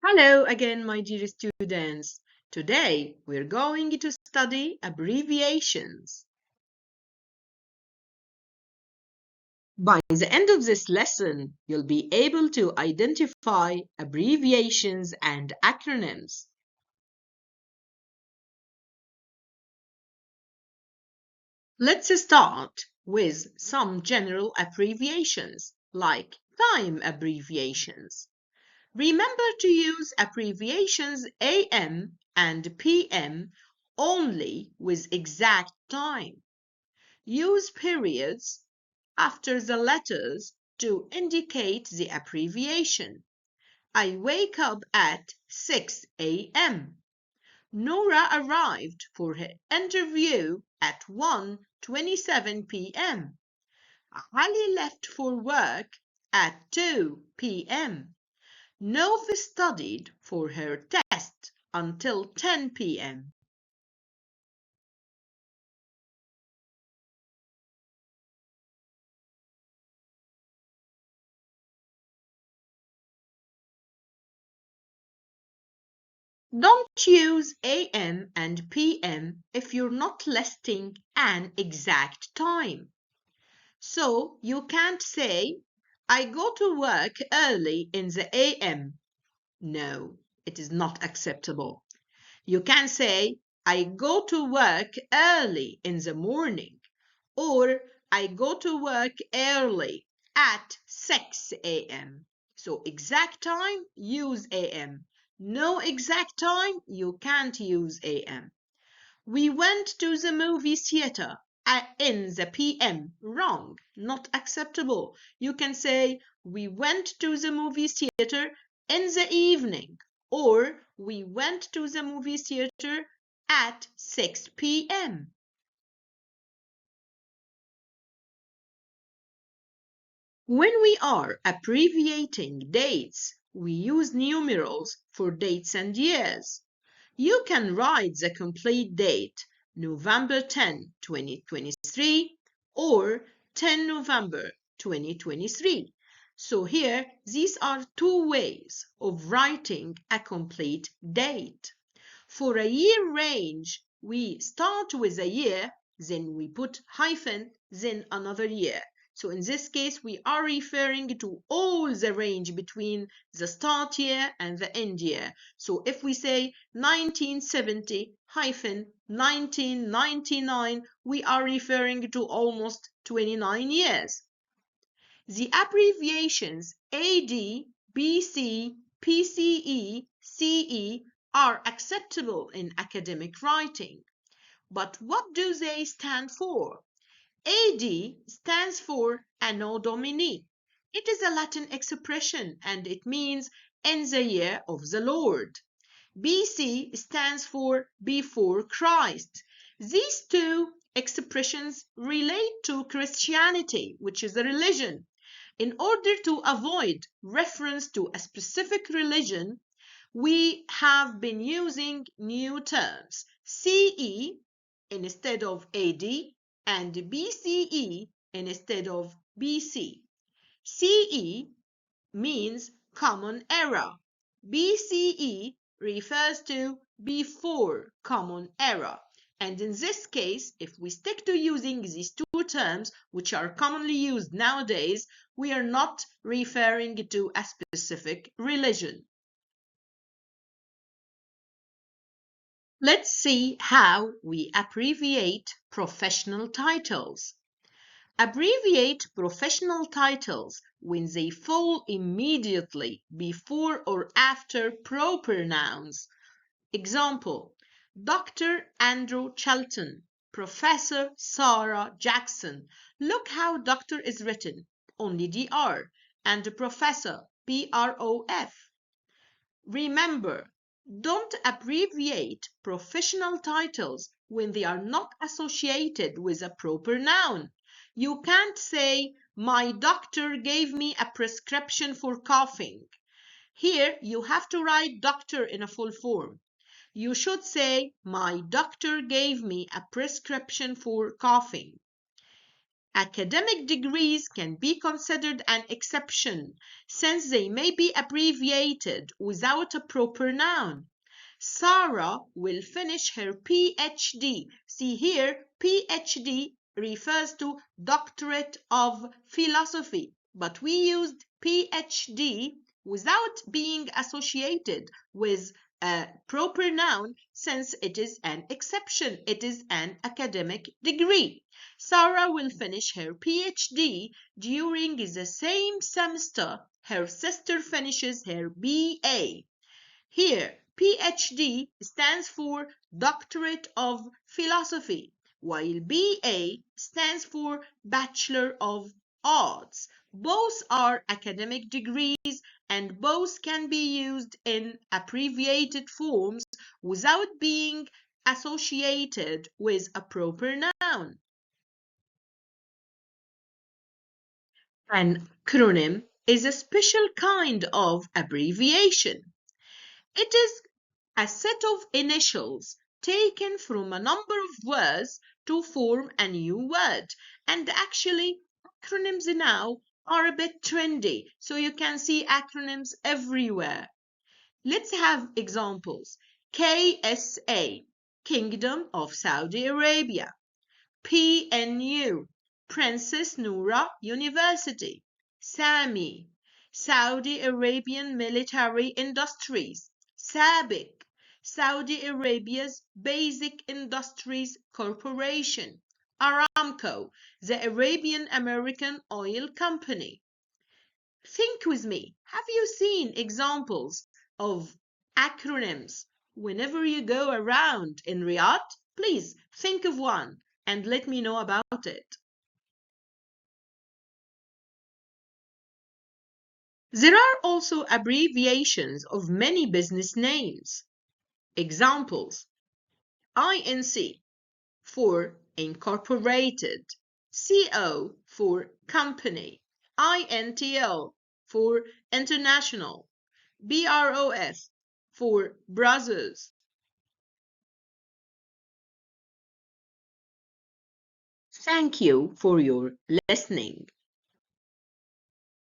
Hello again, my dear students. Today we're going to study abbreviations. By the end of this lesson, you'll be able to identify abbreviations and acronyms. Let's start with some general abbreviations, like time abbreviations. Remember to use abbreviations AM and PM only with exact time. Use periods after the letters to indicate the abbreviation. I wake up at 6 a.m. Nora arrived for her interview at 1:27 p.m. Ali left for work at 2 p.m. Nova studied for her test until 10 p.m. Don't use AM and PM if you're not listing an exact time. So you can't say, I go to work early in the AM. No, it is not acceptable. You can say, I go to work early in the morning, or I go to work early at 6 a.m. So exact time, use AM. No exact time, you can't use AM. We went to the movie theater in the PM. Wrong, not acceptable. You can say, we went to the movie theater in the evening, or we went to the movie theater at 6 p.m. When we are abbreviating dates, we use numerals for dates and years. You can write the complete date, November 10, 2023, or 10 November 2023. So here, these are two ways of writing a complete date. For a year range, we start with a year, then we put hyphen, then another year. So in this case, we are referring to all the range between the start year and the end year. So if we say 1970 hyphen 1999, we are referring to almost 29 years. The abbreviations AD, BC, PCE, CE are acceptable in academic writing. But what do they stand for? AD stands for Anno Domini. It is a Latin expression and it means in the year of the Lord. BC stands for before Christ. These two expressions relate to Christianity, which is a religion. In order to avoid reference to a specific religion, we have been using new terms, CE instead of AD and BCE instead of BC. CE means common era. BCE refers to before common era. And in this case, if we stick to using these two terms, which are commonly used nowadays, we are not referring to a specific religion. Let's see how we abbreviate professional titles. Abbreviate professional titles when they fall immediately before or after proper nouns. Example, Dr. Andrew Chelton, Professor Sarah Jackson. Look how doctor is written, only DR, and professor, PROF. Remember, don't abbreviate professional titles when they are not associated with a proper noun. You can't say, my doctor gave me a prescription for coughing. Here, you have to write doctor in a full form. You should say, my doctor gave me a prescription for coughing. Academic degrees can be considered an exception since they may be abbreviated without a proper noun. Sarah will finish her PhD. See here, PhD refers to Doctorate of Philosophy, but we used PhD without being associated with a proper noun since it is an exception. It is an academic degree. Sarah will finish her PhD during the same semester her sister finishes her BA. Here, PhD stands for Doctorate of Philosophy, while BA stands for Bachelor of Arts. Both are academic degrees and both can be used in abbreviated forms without being associated with a proper noun. An acronym is a special kind of abbreviation. It is a set of initials taken from a number of words to form a new word. And actually, acronyms now are a bit trendy, so you can see acronyms everywhere. Let's have examples. KSA, Kingdom of Saudi Arabia. PNU, Princess Noura University. SAMI, Saudi Arabian Military Industries. SABIC, Saudi Arabia's Basic Industries Corporation. Aramco, the Arabian American Oil Company. Think with me, have you seen examples of acronyms whenever you go around in Riyadh? Please think of one and let me know about it. There are also abbreviations of many business names. Examples: INC for incorporated, CO for company, INTL for international, BROS for brothers. Thank you for your listening.